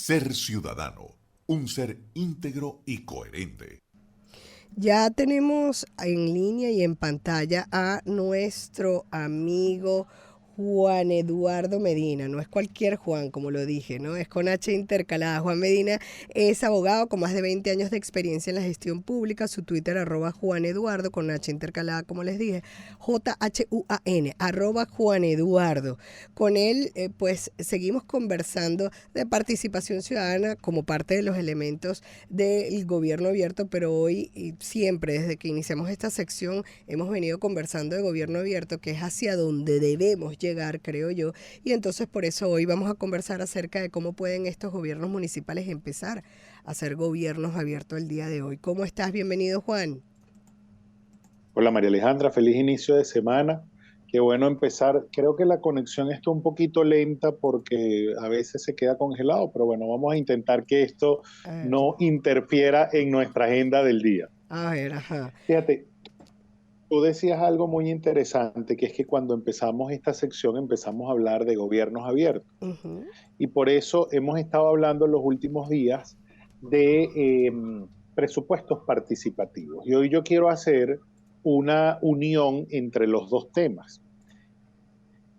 Ser ciudadano, un ser íntegro y coherente. Ya tenemos en línea y en pantalla a nuestro amigo Juan Eduardo Medina. No es cualquier Juan, como lo dije, ¿no? Es con H intercalada. Juan Medina es abogado con más de 20 años de experiencia en la gestión pública. Su Twitter, @Juan Eduardo, con H intercalada, como les dije, JHUAN, @Juan Eduardo. Con él, pues, seguimos conversando de participación ciudadana como parte de los elementos del gobierno abierto, pero hoy y siempre, desde que iniciamos esta sección, hemos venido conversando de gobierno abierto, que es hacia donde debemos llegar, creo yo, y entonces por eso hoy vamos a conversar acerca de cómo pueden estos gobiernos municipales empezar a ser gobiernos abiertos el día de hoy. ¿Cómo estás? Bienvenido, Juan. Hola María Alejandra, feliz inicio de semana. Qué bueno empezar. Creo que la conexión está un poquito lenta porque a veces se queda congelado, pero bueno, vamos a intentar que esto no interfiera en nuestra agenda del día. A ver, ajá. Fíjate, tú decías algo muy interesante, que es que cuando empezamos esta sección empezamos a hablar de gobiernos abiertos. Y por eso hemos estado hablando en los últimos días de presupuestos participativos. Y hoy yo quiero hacer una unión entre los dos temas.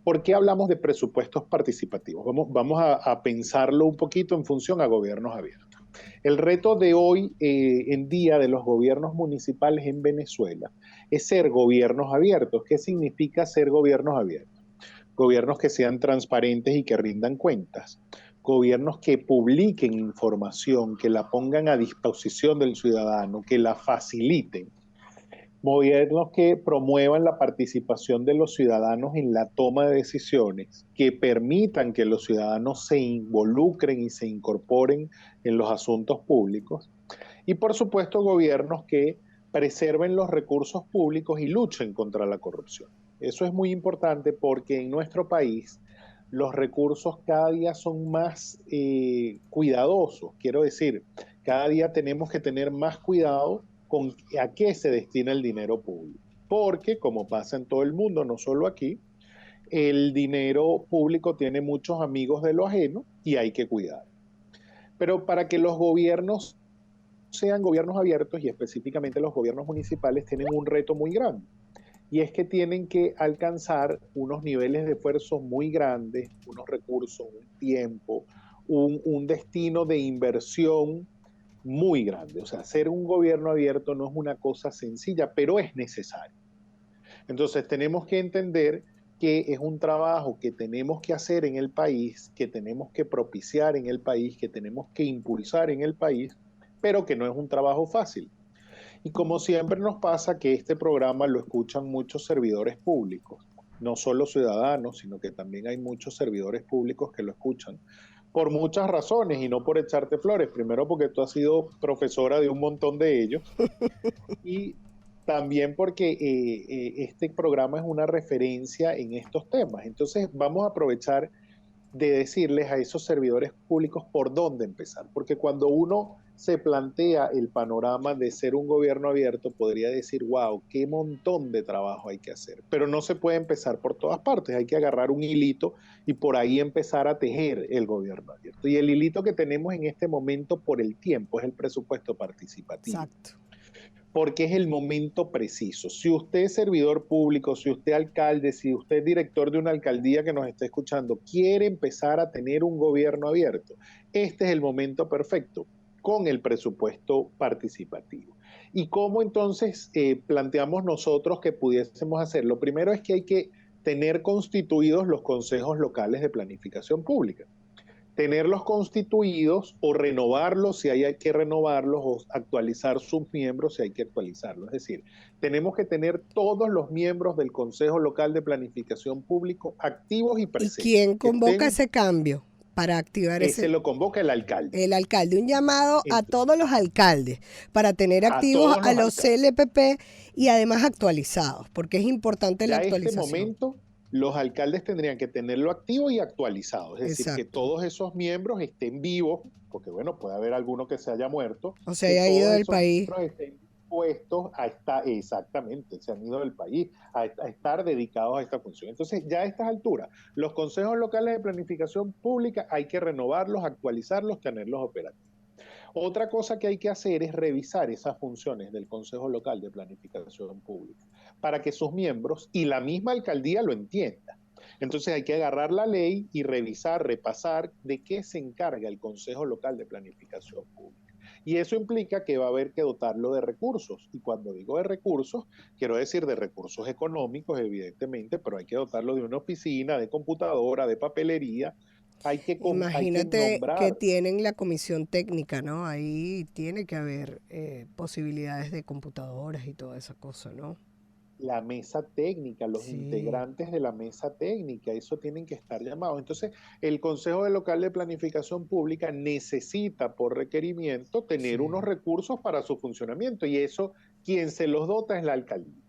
¿Por qué hablamos de presupuestos participativos? Vamos a pensarlo un poquito en función a gobiernos abiertos. El reto de hoy en día de los gobiernos municipales en Venezuela es ser gobiernos abiertos. ¿Qué significa ser gobiernos abiertos? Gobiernos que sean transparentes y que rindan cuentas. Gobiernos que publiquen información, que la pongan a disposición del ciudadano, que la faciliten. Gobiernos que promuevan la participación de los ciudadanos en la toma de decisiones, que permitan que los ciudadanos se involucren y se incorporen en los asuntos públicos. Y por supuesto, gobiernos que preserven los recursos públicos y luchen contra la corrupción. Eso es muy importante porque en nuestro país los recursos cada día son más cuidadosos. Quiero decir, cada día tenemos que tener más cuidado con a qué se destina el dinero público. Porque, como pasa en todo el mundo, no solo aquí, el dinero público tiene muchos amigos de lo ajeno y hay que cuidar. Pero para que los gobiernos sean gobiernos abiertos y específicamente los gobiernos municipales tienen un reto muy grande. Y es que tienen que alcanzar unos niveles de esfuerzo muy grandes, unos recursos, un tiempo, un destino de inversión muy grande. O sea, ser un gobierno abierto no es una cosa sencilla, pero es necesario. Entonces tenemos que entender que es un trabajo que tenemos que hacer en el país, que tenemos que propiciar en el país, que tenemos que impulsar en el país, pero que no es un trabajo fácil. Y como siempre nos pasa que este programa lo escuchan muchos servidores públicos, no solo ciudadanos, sino que también hay muchos servidores públicos que lo escuchan, por muchas razones y no por echarte flores. Primero porque tú has sido profesora de un montón de ellos y también porque este programa es una referencia en estos temas. Entonces vamos a aprovechar de decirles a esos servidores públicos por dónde empezar, porque cuando uno se plantea el panorama de ser un gobierno abierto, podría decir, wow, qué montón de trabajo hay que hacer, pero no se puede empezar por todas partes, hay que agarrar un hilito y por ahí empezar a tejer el gobierno abierto. Y el hilito que tenemos en este momento por el tiempo es el presupuesto participativo. Exacto. Porque es el momento preciso. Si usted es servidor público, si usted es alcalde, si usted es director de una alcaldía que nos está escuchando, quiere empezar a tener un gobierno abierto, este es el momento perfecto con el presupuesto participativo. ¿Y cómo entonces planteamos nosotros que pudiésemos hacer? Lo primero es que hay que tener constituidos los consejos locales de planificación pública. Tenerlos constituidos o renovarlos si hay que renovarlos o actualizar sus miembros si hay que actualizarlos. Es decir, tenemos que tener todos los miembros del Consejo Local de Planificación Público activos y ¿Y presentes. quién convoca ese cambio para activar Ese ese? lo convoca el alcalde. El alcalde, un llamado a Entonces, todos los alcaldes para tener a activos todos a los los alcaldes. CLPP y además actualizados, porque es importante la Ya este actualización. momento, los alcaldes tendrían que tenerlo activo y actualizado, es decir, que Exacto. todos esos miembros estén vivos, porque bueno, puede haber alguno que se haya muerto, O se que haya ido todos del esos país. miembros estén puestos a estar, exactamente, se han ido del país, a estar dedicados a esta función. Entonces, ya a estas alturas, los consejos locales de planificación pública hay que renovarlos, actualizarlos, tenerlos operativos. Otra cosa que hay que hacer es revisar esas funciones del Consejo Local de Planificación Pública para que sus miembros y la misma alcaldía lo entiendan. Entonces hay que agarrar la ley y revisar, repasar de qué se encarga el Consejo Local de Planificación Pública. Y eso implica que va a haber que dotarlo de recursos. Y cuando digo de recursos, quiero decir de recursos económicos, evidentemente, pero hay que dotarlo de una oficina, de computadora, de papelería. Hay que Imagínate que nombrar tienen la comisión técnica, ¿no? Ahí tiene que haber posibilidades de computadoras y toda esa cosa, ¿no? la mesa técnica, los Sí, integrantes de la mesa técnica, eso tienen que estar llamados. Entonces, el Consejo Local de Planificación Pública necesita por requerimiento tener sí. unos recursos para su funcionamiento y eso quien se los dota es la alcaldía.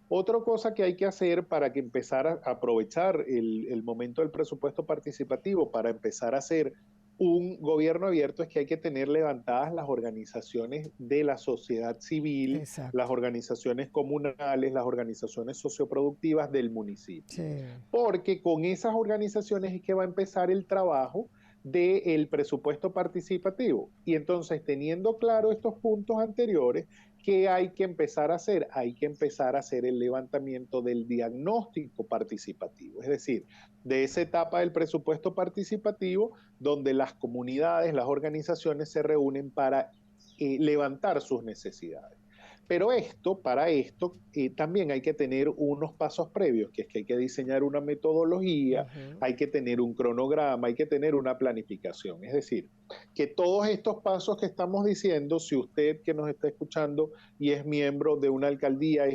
Otra cosa que hay que hacer para que empezar a aprovechar el momento del presupuesto participativo, para empezar a hacer un gobierno abierto, es que hay que tener levantadas las organizaciones de la sociedad civil, las Exacto. organizaciones comunales, las organizaciones socioproductivas del municipio. Sí. Porque con esas organizaciones es que va a empezar el trabajo del presupuesto participativo. Y entonces, teniendo claro estos puntos anteriores, ¿qué hay que empezar a hacer? Hay que empezar a hacer el levantamiento del diagnóstico participativo, es decir, de esa etapa del presupuesto participativo donde las comunidades, las organizaciones se reúnen para levantar sus necesidades. Pero para esto, también hay que tener unos pasos previos, que es que hay que diseñar una metodología, Ujú. hay que tener un cronograma, hay que tener una planificación. Es decir, que todos estos pasos que estamos diciendo, si usted que nos está escuchando y es miembro de una alcaldía,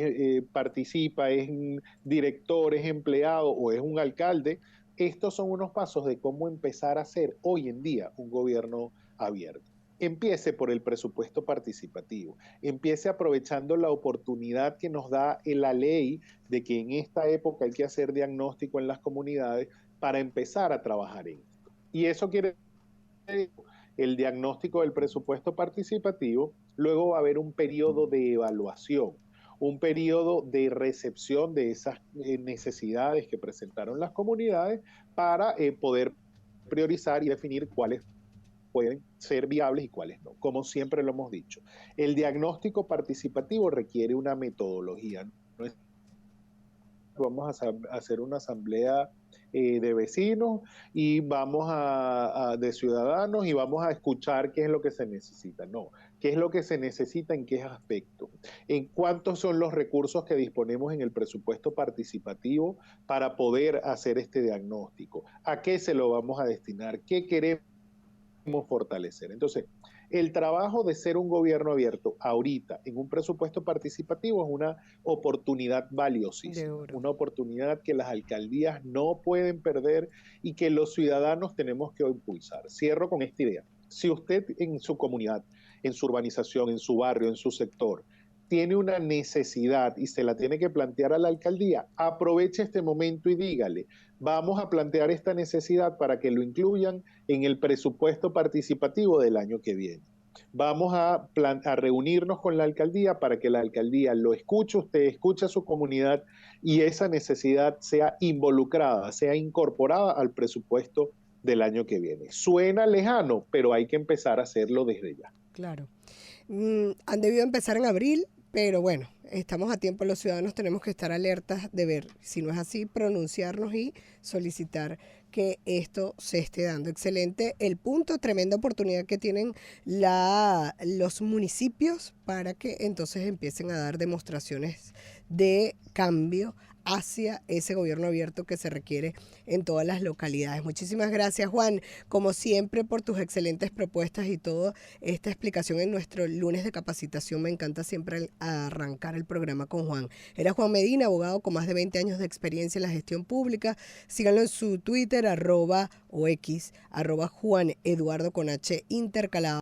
participa, es un director, es empleado o es un alcalde, estos son unos pasos de cómo empezar a hacer hoy en día un gobierno abierto. Empiece por el presupuesto participativo, empiece aprovechando la oportunidad que nos da la ley de que en esta época hay que hacer diagnóstico en las comunidades para empezar a trabajar en esto. Y eso quiere decir el diagnóstico del presupuesto participativo, luego va a haber un periodo de evaluación, un periodo de recepción de esas necesidades que presentaron las comunidades para poder priorizar y definir cuáles pueden ser viables y cuáles no. Como siempre lo hemos dicho, el diagnóstico participativo requiere una metodología. No es vamos a hacer una asamblea de vecinos y de ciudadanos y vamos a escuchar qué es lo que se necesita. No, qué es lo que se necesita en qué aspecto, en cuántos son los recursos que disponemos en el presupuesto participativo para poder hacer este diagnóstico, a qué se lo vamos a destinar, qué queremos fortalecer. Entonces, el trabajo de ser un gobierno abierto ahorita en un presupuesto participativo es una oportunidad De valiosísima, oro. una oportunidad que las alcaldías no pueden perder y que los ciudadanos tenemos que impulsar. Cierro con esta idea. Si usted en su comunidad, en su urbanización, en su barrio, en su sector, tiene una necesidad y se la tiene que plantear a la alcaldía, aproveche este momento y dígale, vamos a plantear esta necesidad para que lo incluyan en el presupuesto participativo del año que viene. Vamos a reunirnos con la alcaldía para que la alcaldía lo escuche, usted escuche a su comunidad y esa necesidad sea involucrada, sea incorporada al presupuesto del año que viene. Suena lejano, pero hay que empezar a hacerlo desde ya. Claro. Han debido empezar en abril, pero bueno, estamos a tiempo. Los ciudadanos tenemos que estar alertas de ver, si no es así, pronunciarnos y solicitar que esto se esté dando. Excelente el punto, tremenda oportunidad que tienen los municipios para que entonces empiecen a dar demostraciones de cambio hacia ese gobierno abierto que se requiere en todas las localidades. Muchísimas gracias, Juan, como siempre, por tus excelentes propuestas y toda esta explicación en nuestro lunes de capacitación. Me encanta siempre arrancar el programa con Juan. Era Juan Medina, abogado con más de 20 años de experiencia en la gestión pública. Síganlo en su Twitter, @o X, @Juan Eduardo con H intercalado.